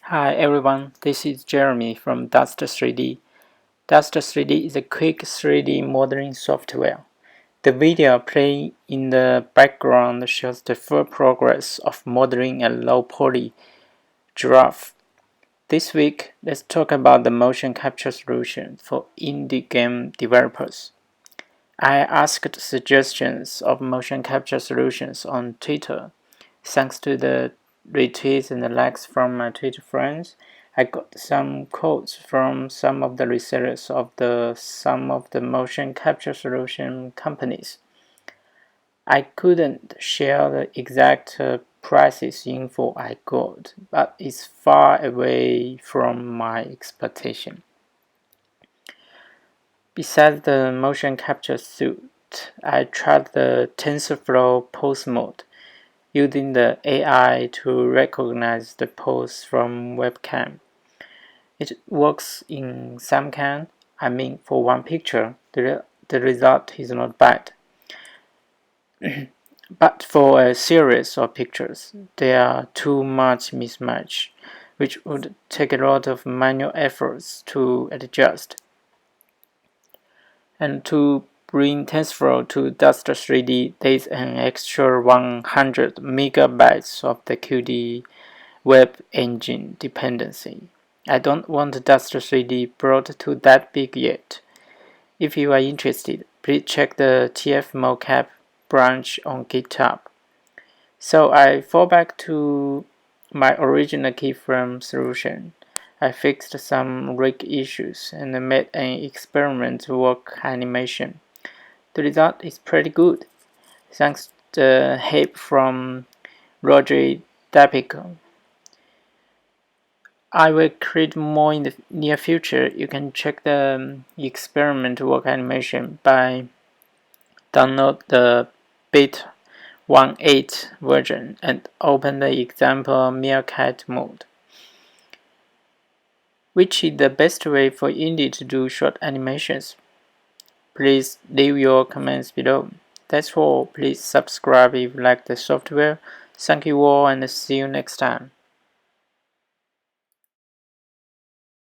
Hi everyone, this is Jeremy from Dust3D. Dust3D is a quick 3D modeling software. The video playing in the background shows the full progress of modeling a low-poly giraffe. This week, let's talk about the motion capture solution for indie game developers. I asked suggestions of motion capture solutions on Twitter. Thanks to the retweets and the likes from my Twitter friends, I got some quotes from some of the resellers of some of the motion capture solution companies. I couldn't share the exact prices info I got, but it's far away from my expectation. Besides the motion capture suite, I tried the TensorFlow PoseModel, using the AI to recognize the pose from webcam. It works in some can. For one picture, the result is not bad. But for a series of pictures, there are too much mismatch, which would take a lot of manual efforts to adjust. And to bring TensorFlow to Dust3D, there's an extra 100 megabytes of the Qt WebEngine dependency. I don't want Dust3D brought to that big yet. If you are interested, please check the tfmocap branch on GitHub. So I fall back to my original keyframe solution. I fixed some rig issues and made an experiment work animation. The result is pretty good, thanks to the help from Roger Dapico. I will create more in the near future. You can check the experiment work animation by download the beta 1.8 version and open the example Meerkat mode, which is the best way for indie to do short animations. Please leave your comments below. That's all. Please subscribe if you like the software. Thank you all and see you next time.